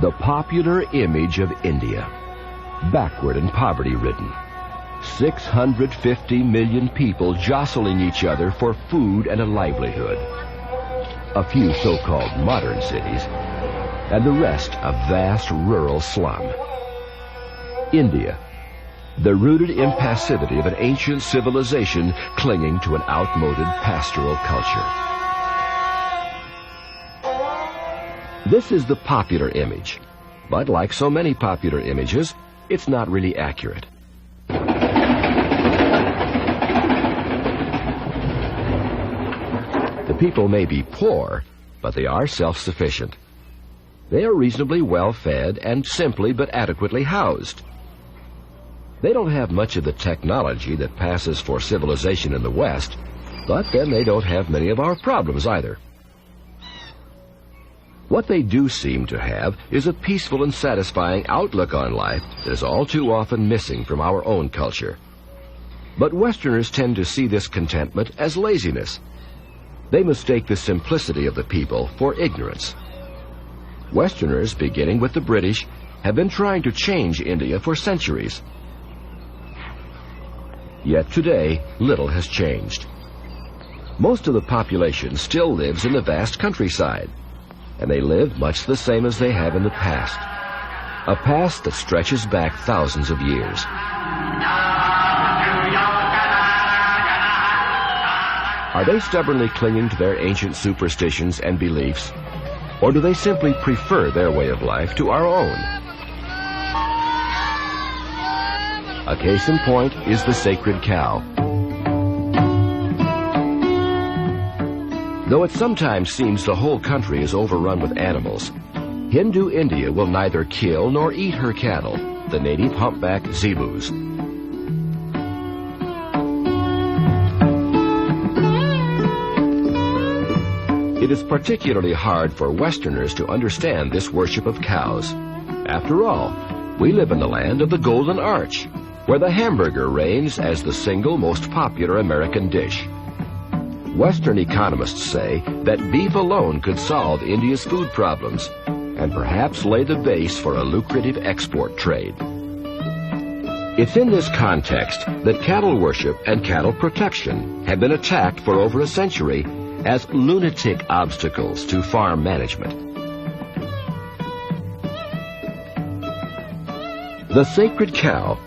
The popular image of India, backward and poverty-ridden. 650 million people jostling each other for food and a livelihood. A few so-called modern cities, and the rest a vast rural slum. India, the rooted impassivity of an ancient civilization clinging to an outmoded pastoral culture. This is the popular image, but like so many popular images, it's not really accurate. The people may be poor, but they are self-sufficient. They are reasonably well-fed and simply but adequately housed. They don't have much of the technology that passes for civilization in the West, but then they don't have many of our problems either. What they do seem to have is a peaceful and satisfying outlook on life that is all too often missing from our own culture. But Westerners tend to see this contentment as laziness. They mistake the simplicity of the people for ignorance. Westerners, beginning with the British, have been trying to change India for centuries. Yet today, little has changed. Most of the population still lives in the vast countryside, and they live much the same as they have in the past, a past that stretches back thousands of years. Are they stubbornly clinging to their ancient superstitions and beliefs, or do they simply prefer their way of life to our own? A case in point is the sacred cow. Though it sometimes seems the whole country is overrun with animals, Hindu India will neither kill nor eat her cattle, the native humpback zebus. It is particularly hard for Westerners to understand this worship of cows. After all, we live in the land of the Golden Arch, where the hamburger reigns as the single most popular American dish. Western economists say that beef alone could solve India's food problems and perhaps lay the base for a lucrative export trade. It's in this context that cattle worship and cattle protection have been attacked for over a century as lunatic obstacles to farm management. The sacred cow,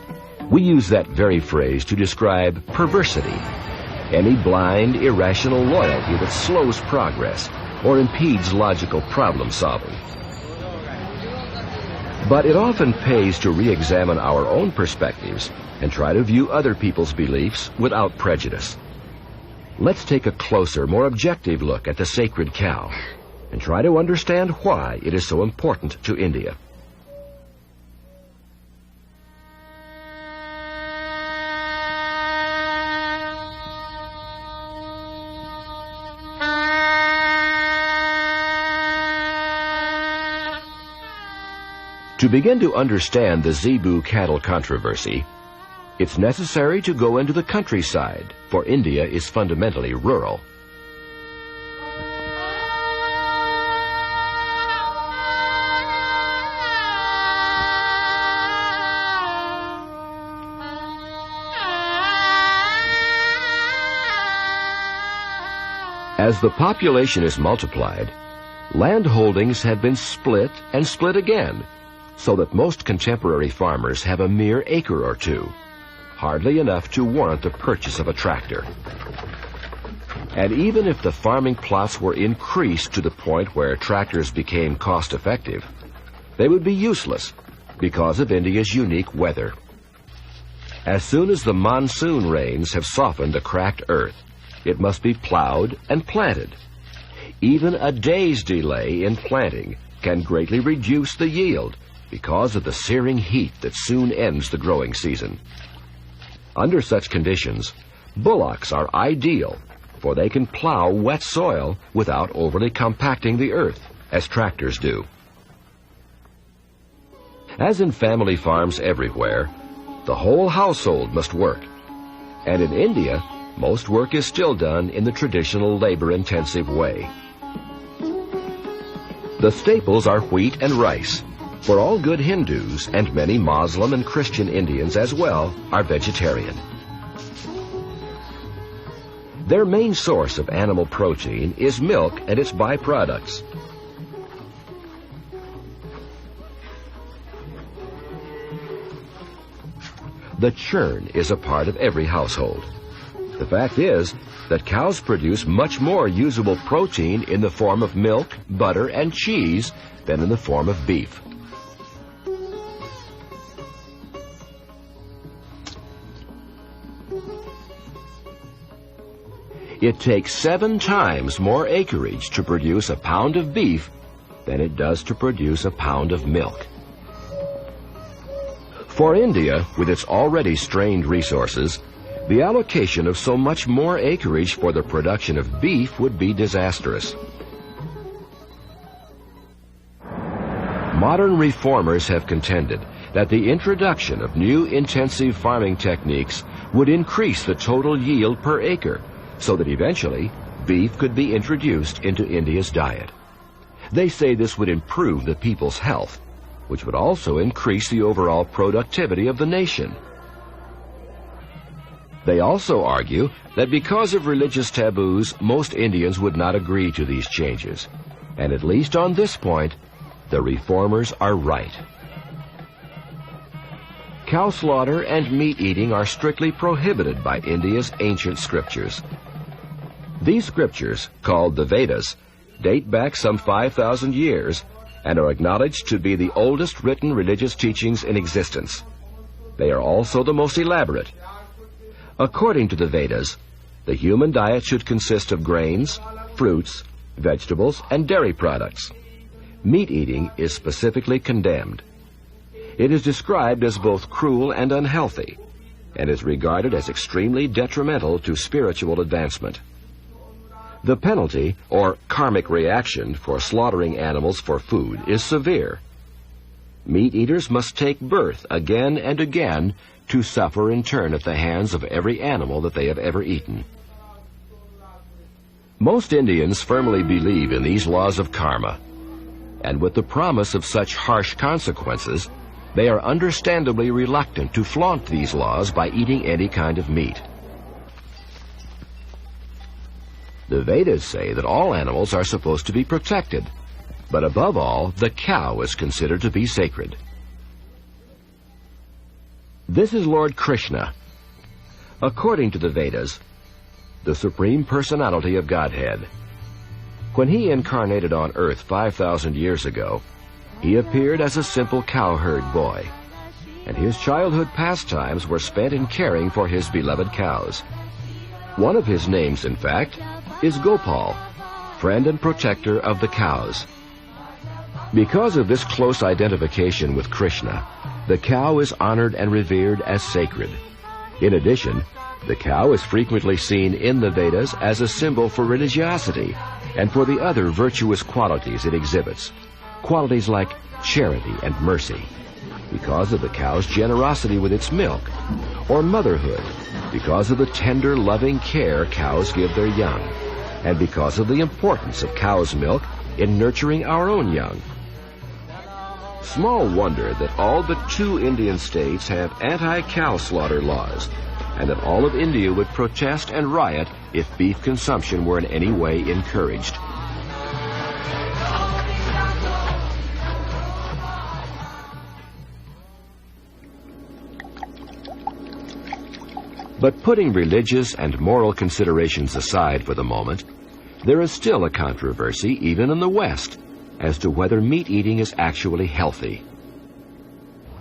we use that very phrase to describe perversity, any blind, irrational loyalty that slows progress or impedes logical problem solving. But it often pays to re-examine our own perspectives and try to view other people's beliefs without prejudice. Let's take a closer, more objective look at the sacred cow and try to understand why it is so important to India. To begin to understand the zebu cattle controversy, it's necessary to go into the countryside, for India is fundamentally rural. As the population is multiplied, land holdings have been split and split again, so that most contemporary farmers have a mere acre or two, hardly enough to warrant the purchase of a tractor. And even if the farming plots were increased to the point where tractors became cost-effective, they would be useless because of India's unique weather. As soon as the monsoon rains have softened the cracked earth, it must be plowed and planted. Even a day's delay in planting can greatly reduce the yield because of the searing heat that soon ends the growing season. Under such conditions, bullocks are ideal, for they can plow wet soil without overly compacting the earth, as tractors do. As in family farms everywhere, the whole household must work. And in India, most work is still done in the traditional labor-intensive way. The staples are wheat and rice, For all good Hindus and many Muslim and Christian Indians as well are vegetarian. Their main source of animal protein is milk and its byproducts. The churn is a part of every household. The fact is that cows produce much more usable protein in the form of milk, butter, and cheese than in the form of beef. It takes 7 times more acreage to produce a pound of beef than it does to produce a pound of milk. For India, with its already strained resources, the allocation of so much more acreage for the production of beef would be disastrous. Modern reformers have contended that the introduction of new intensive farming techniques would increase the total yield per acre, so that eventually beef could be introduced into India's diet. They say this would improve the people's health, which would also increase the overall productivity of the nation. They also argue that because of religious taboos, most Indians would not agree to these changes. And at least on this point, the reformers are right. Cow slaughter and meat eating are strictly prohibited by India's ancient scriptures. These scriptures, called the Vedas, date back some 5,000 years and are acknowledged to be the oldest written religious teachings in existence. They are also the most elaborate. According to the Vedas, the human diet should consist of grains, fruits, vegetables, and dairy products. Meat eating is specifically condemned. It is described as both cruel and unhealthy, and is regarded as extremely detrimental to spiritual advancement. The penalty, or karmic reaction, for slaughtering animals for food is severe. Meat eaters must take birth again and again to suffer in turn at the hands of every animal that they have ever eaten. Most Indians firmly believe in these laws of karma, and with the promise of such harsh consequences, they are understandably reluctant to flaunt these laws by eating any kind of meat. The Vedas say that all animals are supposed to be protected, but above all, the cow is considered to be sacred. This is Lord Krishna. According to the Vedas, the Supreme Personality of Godhead. When he incarnated on Earth 5,000 years ago, he appeared as a simple cowherd boy, and his childhood pastimes were spent in caring for his beloved cows. One of his names, in fact, is Gopal, friend and protector of the cows. Because of this close identification with Krishna, the cow is honored and revered as sacred. In addition, the cow is frequently seen in the Vedas as a symbol for religiosity and for the other virtuous qualities it exhibits, qualities like charity and mercy, because of the cow's generosity with its milk, or motherhood, because of the tender, loving care cows give their young, and because of the importance of cow's milk in nurturing our own young. Small wonder that all but 2 Indian states have anti-cow slaughter laws, and that all of India would protest and riot if beef consumption were in any way encouraged. But putting religious and moral considerations aside for the moment, there is still a controversy, even in the West, as to whether meat eating is actually healthy.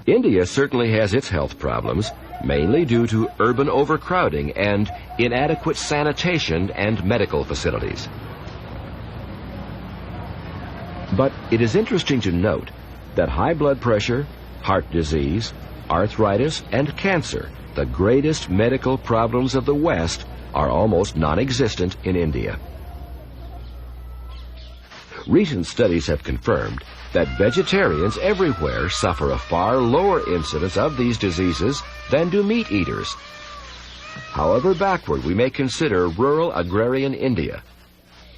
India certainly has its health problems, mainly due to urban overcrowding and inadequate sanitation and medical facilities. But it is interesting to note that high blood pressure, heart disease, arthritis, and cancer, the greatest medical problems of the West, are almost non-existent in India. Recent studies have confirmed that vegetarians everywhere suffer a far lower incidence of these diseases than do meat eaters. However backward we may consider rural agrarian India,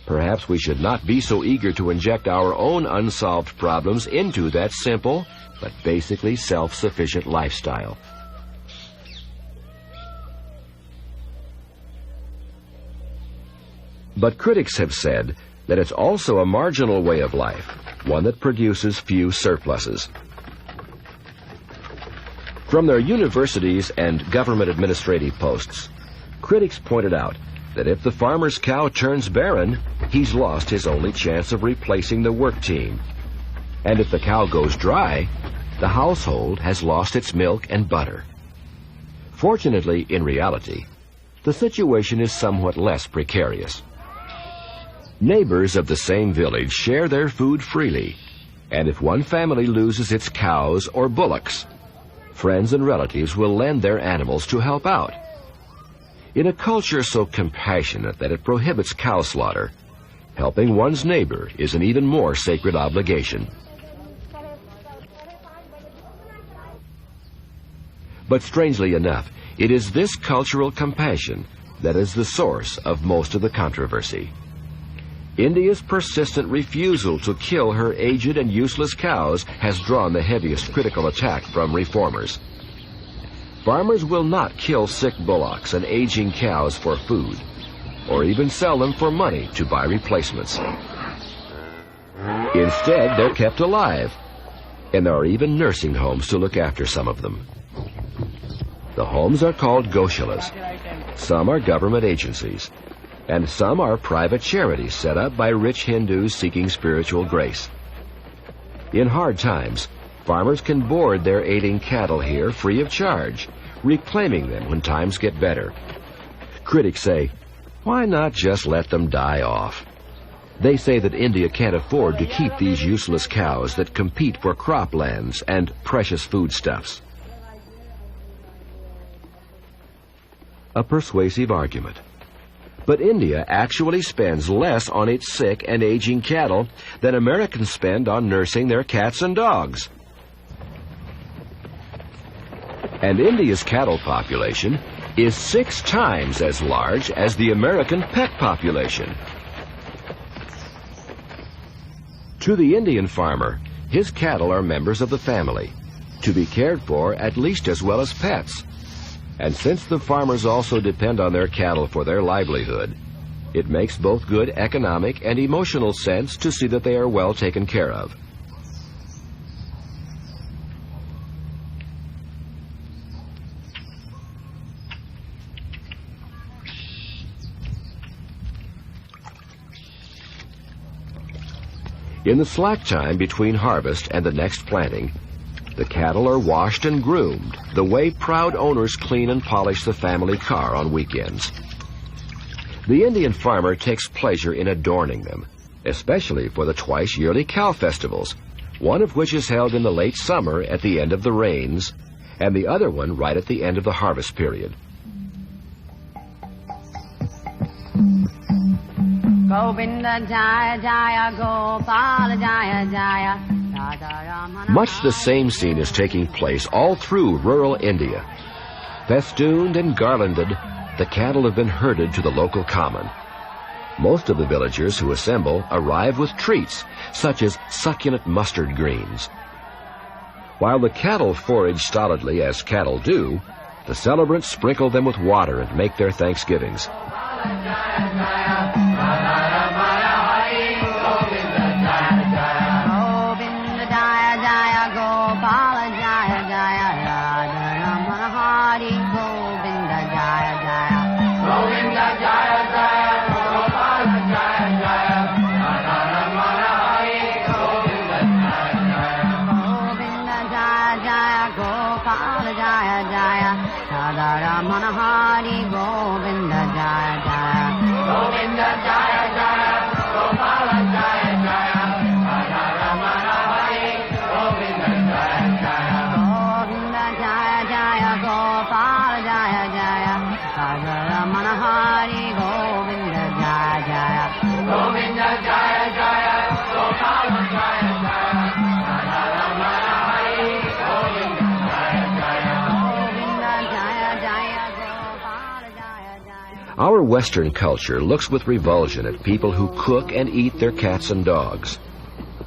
perhaps we should not be so eager to inject our own unsolved problems into that simple but basically self-sufficient lifestyle. But critics have said that it's also a marginal way of life, one that produces few surpluses. From their universities and government administrative posts, critics pointed out that if the farmer's cow turns barren, he's lost his only chance of replacing the work team. And if the cow goes dry, the household has lost its milk and butter. Fortunately, in reality, the situation is somewhat less precarious. Neighbors of the same village share their food freely, and if one family loses its cows or bullocks, friends and relatives will lend their animals to help out. In a culture so compassionate that it prohibits cow slaughter, helping one's neighbor is an even more sacred obligation. But strangely enough, it is this cultural compassion that is the source of most of the controversy. India's persistent refusal to kill her aged and useless cows has drawn the heaviest critical attack from reformers. Farmers will not kill sick bullocks and aging cows for food, or even sell them for money to buy replacements. Instead, they're kept alive, and there are even nursing homes to look after some of them. The homes are called Gaushalas. Some are government agencies, and some are private charities set up by rich Hindus seeking spiritual grace. In hard times, farmers can board their ailing cattle here free of charge, reclaiming them when times get better. Critics say, why not just let them die off? They say that India can't afford to keep these useless cows that compete for croplands and precious foodstuffs. A persuasive argument. But India actually spends less on its sick and aging cattle than Americans spend on nursing their cats and dogs. And India's cattle population is 6 times as large as the American pet population. To the Indian farmer, his cattle are members of the family, to be cared for at least as well as pets. And since the farmers also depend on their cattle for their livelihood, it makes both good economic and emotional sense to see that they are well taken care of. In the slack time between harvest and the next planting, the cattle are washed and groomed the way proud owners clean and polish the family car on weekends. The Indian farmer takes pleasure in adorning them, especially for the twice-yearly cow festivals, one of which is held in the late summer at the end of the rains, and the other one right at the end of the harvest period. Govinda Jaya Jaya Gopala Jaya Jaya. Much the same scene is taking place all through rural India. Festooned and garlanded, the cattle have been herded to the local common. Most of the villagers who assemble arrive with treats, such as succulent mustard greens. While the cattle forage stolidly as cattle do, the celebrants sprinkle them with water and make their thanksgivings. Hari Govinda Jaya Jaya Govinda Jaya Jaya Gopala Jaya Jaya Radha Ramana Hari Govinda Jaya Jaya Govinda Jaya Jaya Gopala Jaya Jaya Radha Ramana Hari Govinda Jaya Jaya Govinda Jaya Jaya Gopala Jaya Jaya Radha Ramana Hari Govinda Jaya Jaya Govinda Jaya Jaya Our Western culture looks with revulsion at people who cook and eat their cats and dogs.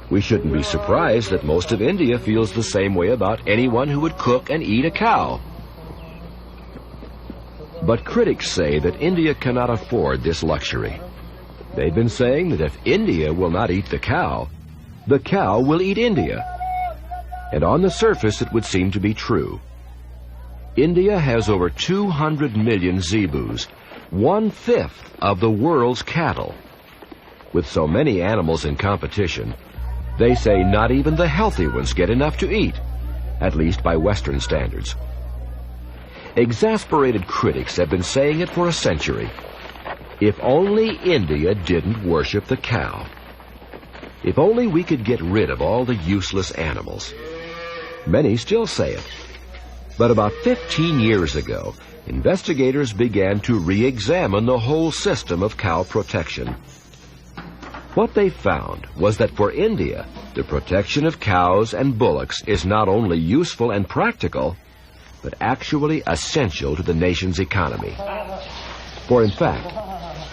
We shouldn't be surprised that most of India feels the same way about anyone who would cook and eat a cow. But critics say that India cannot afford this luxury. They've been saying that if India will not eat the cow will eat India. And on the surface it would seem to be true. India has over 200 million zebus, 1/5 of the world's cattle. With so many animals in competition, they say not even the healthy ones get enough to eat, at least by Western standards. Exasperated critics have been saying it for a century. If only India didn't worship the cow. If only we could get rid of all the useless animals. Many still say it. But about 15 years ago, investigators began to re-examine the whole system of cow protection. What they found was that for India, the protection of cows and bullocks is not only useful and practical, but actually essential to the nation's economy. For in fact,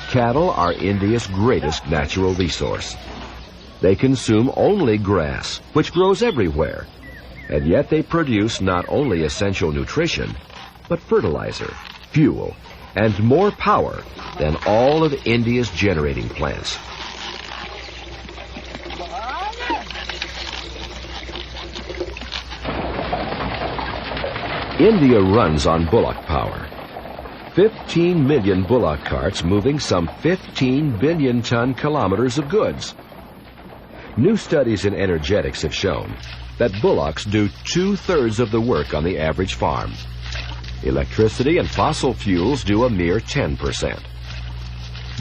cattle are India's greatest natural resource. They consume only grass, which grows everywhere, and yet they produce not only essential nutrition, but fertilizer, fuel, and more power than all of India's generating plants. India runs on bullock power. 15 million bullock carts moving some 15 billion ton-kilometers of goods. New studies in energetics have shown that bullocks do 2/3 of the work on the average farm. Electricity and fossil fuels do a mere 10%.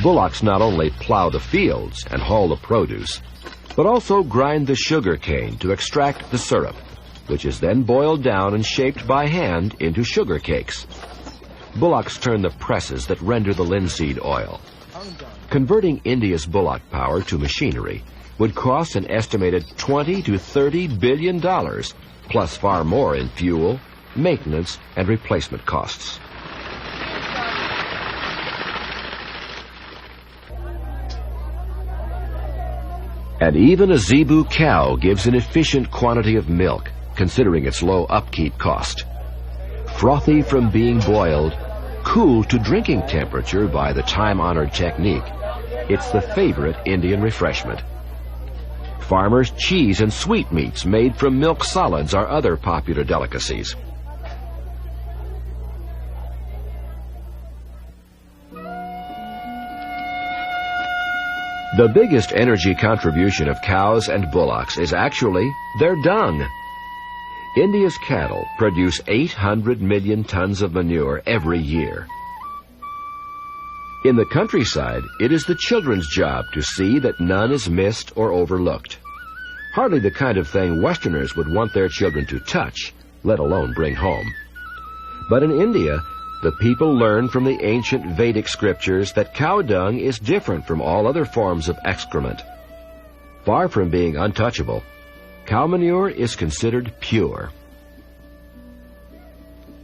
Bullocks not only plow the fields and haul the produce, but also grind the sugar cane to extract the syrup, which is then boiled down and shaped by hand into sugar cakes. Bullocks turn the presses that render the linseed oil. Converting India's bullock power to machinery would cost an estimated $20 to $30 billion, plus far more in fuel, maintenance, and replacement costs. And even a zebu cow gives an efficient quantity of milk, considering its low upkeep cost. Frothy from being boiled, cool to drinking temperature by the time-honored technique, it's the favorite Indian refreshment. Farmers' cheese and sweetmeats made from milk solids are other popular delicacies. The biggest energy contribution of cows and bullocks is actually their dung. India's cattle produce 800 million tons of manure every year. In the countryside, it is the children's job to see that none is missed or overlooked. Hardly the kind of thing Westerners would want their children to touch, let alone bring home. But in India, the people learn from the ancient Vedic scriptures that cow dung is different from all other forms of excrement. Far from being untouchable, cow manure is considered pure.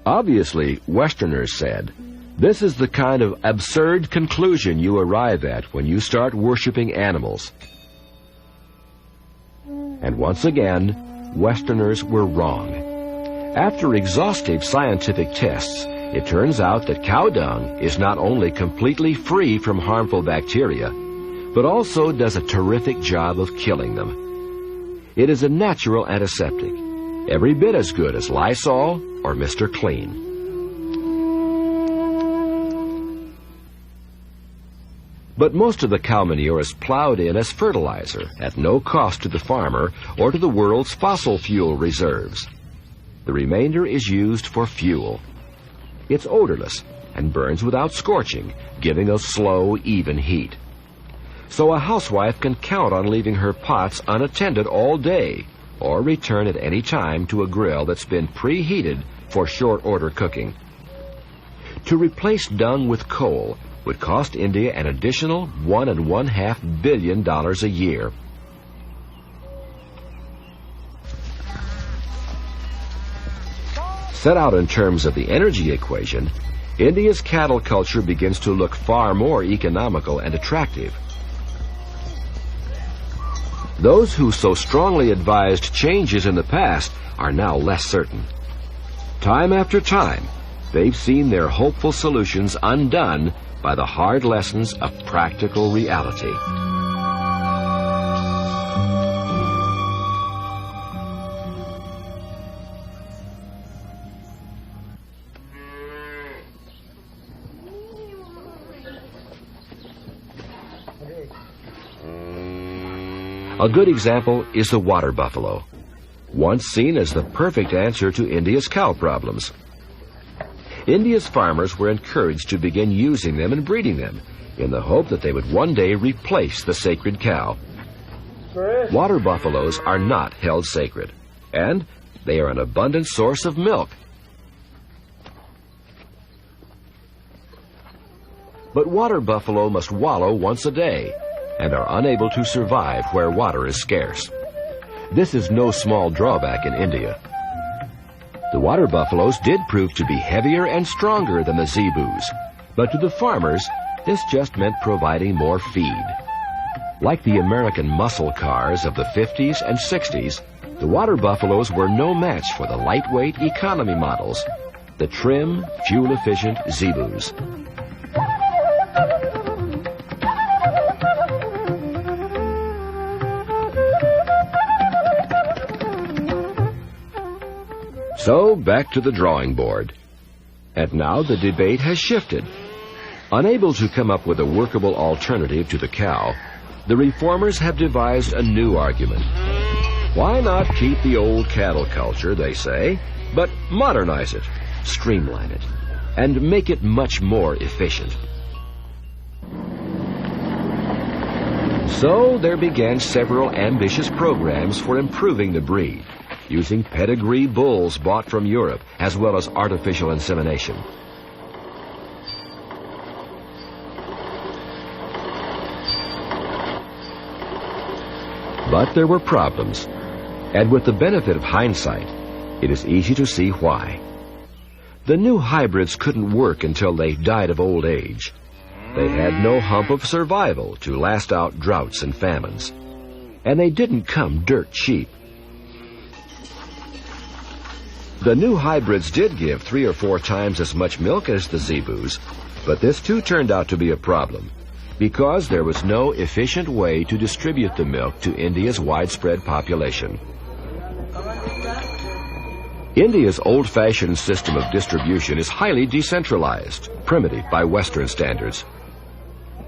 Obviously, Westerners said, this is the kind of absurd conclusion you arrive at when you start worshiping animals. And once again, Westerners were wrong. After exhaustive scientific tests, it turns out that cow dung is not only completely free from harmful bacteria, but also does a terrific job of killing them. It is a natural antiseptic, every bit as good as Lysol or Mr. Clean. But most of the cow manure is plowed in as fertilizer at no cost to the farmer or to the world's fossil fuel reserves. The remainder is used for fuel. It's odorless and burns without scorching, giving a slow, even heat. So a housewife can count on leaving her pots unattended all day or return at any time to a grill that's been preheated for short-order cooking. To replace dung with coal would cost India an additional $1.5 billion a year. Set out in terms of the energy equation, India's cattle culture begins to look far more economical and attractive. Those who so strongly advised changes in the past are now less certain. Time after time, they've seen their hopeful solutions undone by the hard lessons of practical reality. A good example is the water buffalo, once seen as the perfect answer to India's cow problems. India's farmers were encouraged to begin using them and breeding them in the hope that they would one day replace the sacred cow. Water buffaloes are not held sacred, and they are an abundant source of milk. But water buffalo must wallow once a day and are unable to survive where water is scarce. This is no small drawback in India. The water buffaloes did prove to be heavier and stronger than the zebus, but to the farmers, this just meant providing more feed. Like the American muscle cars of the 50s and 60s, the water buffaloes were no match for the lightweight economy models, the trim, fuel-efficient zebus. So, back to the drawing board. And now the debate has shifted. Unable to come up with a workable alternative to the cow, the reformers have devised a new argument. Why not keep the old cattle culture, they say, but modernize it, streamline it, and make it much more efficient? So there began several ambitious programs for improving the breed, using pedigree bulls bought from Europe, as well as artificial insemination. But there were problems, and with the benefit of hindsight, it is easy to see why. The new hybrids couldn't work until they died of old age. They had no hump of survival to last out droughts and famines, and they didn't come dirt cheap. The new hybrids did give 3 or 4 times as much milk as the zebus, but this too turned out to be a problem, because there was no efficient way to distribute the milk to India's widespread population. India's old-fashioned system of distribution is highly decentralized, primitive by Western standards.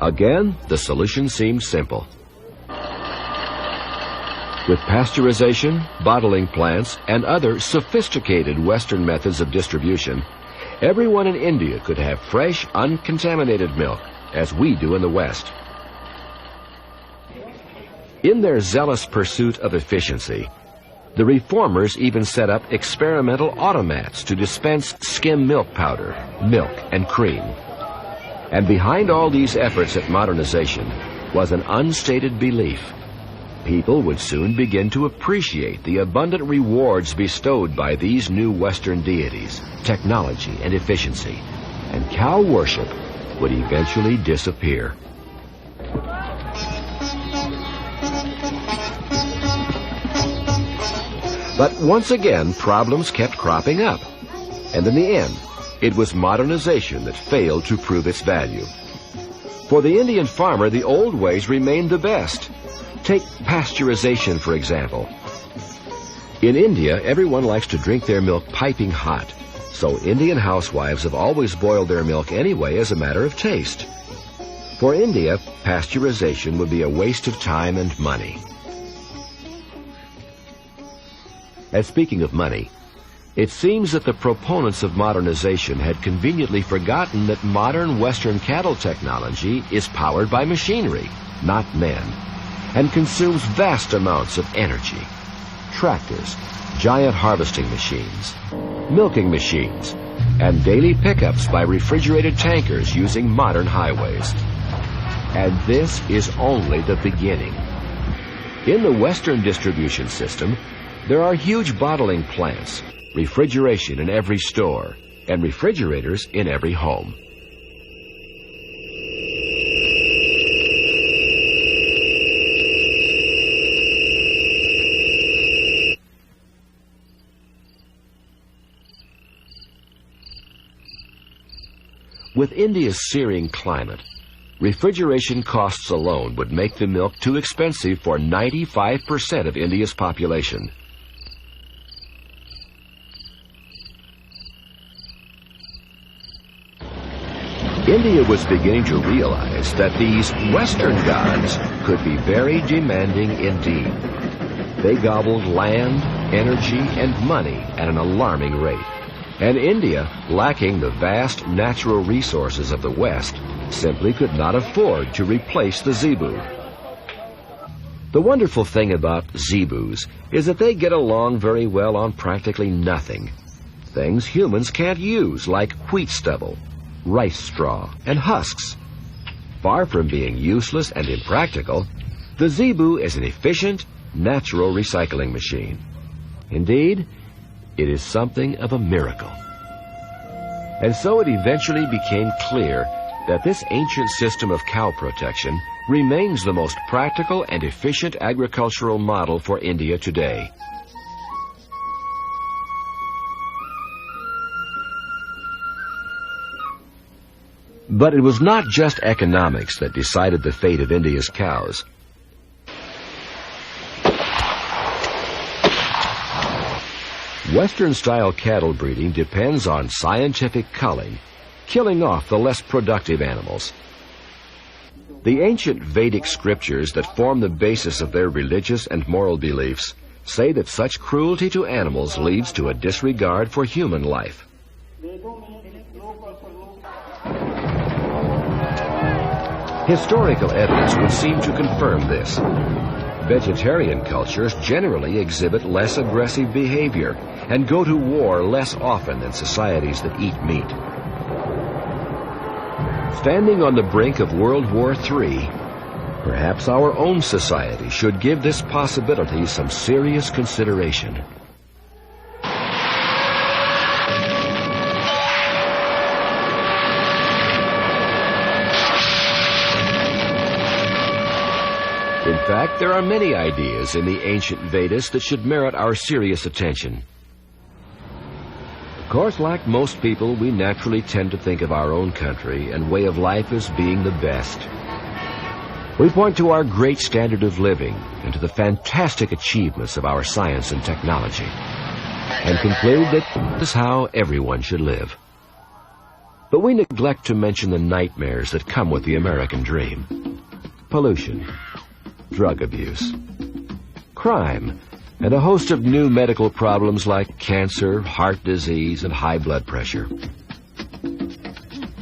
Again, the solution seemed simple. With pasteurization, bottling plants, and other sophisticated Western methods of distribution, everyone in India could have fresh, uncontaminated milk, as we do in the West. In their zealous pursuit of efficiency, the reformers even set up experimental automats to dispense skim milk powder, milk, and cream. And behind all these efforts at modernization was an unstated belief. People would soon begin to appreciate the abundant rewards bestowed by these new Western deities, technology and efficiency, and cow worship would eventually disappear. But once again, problems kept cropping up, and in the end, it was modernization that failed to prove its value. For the Indian farmer, the old ways remained the best. Take pasteurization, for example. In India, everyone likes to drink their milk piping hot, so Indian housewives have always boiled their milk anyway as a matter of taste. For India, pasteurization would be a waste of time and money. And speaking of money, it seems that the proponents of modernization had conveniently forgotten that modern Western cattle technology is powered by machinery, not men, and consumes vast amounts of energy. Tractors, giant harvesting machines, milking machines, and daily pickups by refrigerated tankers using modern highways. And this is only the beginning. In the Western distribution system, there are huge bottling plants, refrigeration in every store, and refrigerators in every home. With India's searing climate, refrigeration costs alone would make the milk too expensive for 95% of India's population. India was beginning to realize that these Western gods could be very demanding indeed. They gobbled land, energy, and money at an alarming rate. And India, lacking the vast natural resources of the West, simply could not afford to replace the zebu. The wonderful thing about zebus is that they get along very well on practically nothing. Things humans can't use, like wheat stubble, rice straw, and husks. Far from being useless and impractical, the zebu is an efficient, natural recycling machine. Indeed, it is something of a miracle. And so it eventually became clear that this ancient system of cow protection remains the most practical and efficient agricultural model for India today. But it was not just economics that decided the fate of India's cows. Western-style cattle breeding depends on scientific culling, killing off the less productive animals. The ancient Vedic scriptures that form the basis of their religious and moral beliefs say that such cruelty to animals leads to a disregard for human life. Historical evidence would seem to confirm this. Vegetarian cultures generally exhibit less aggressive behavior and go to war less often than societies that eat meat. Standing on the brink of World War III, perhaps our own society should give this possibility some serious consideration. In fact, there are many ideas in the ancient Vedas that should merit our serious attention. Of course, like most people, we naturally tend to think of our own country and way of life as being the best. We point to our great standard of living and to the fantastic achievements of our science and technology, and conclude that this is how everyone should live. But we neglect to mention the nightmares that come with the American dream. Pollution, drug abuse, crime, and a host of new medical problems like cancer, heart disease, and high blood pressure.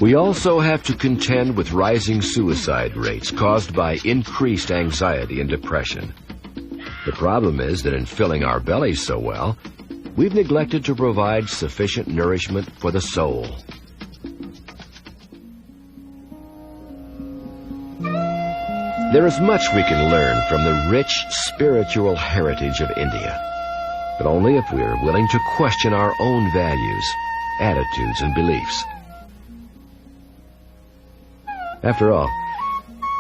We also have to contend with rising suicide rates caused by increased anxiety and depression. The problem is that in filling our bellies so well, we've neglected to provide sufficient nourishment for the soul. There is much we can learn from the rich spiritual heritage of India, but only if we are willing to question our own values, attitudes, and beliefs. After all,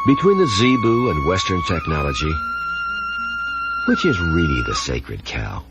between the zebu and Western technology, which is really the sacred cow?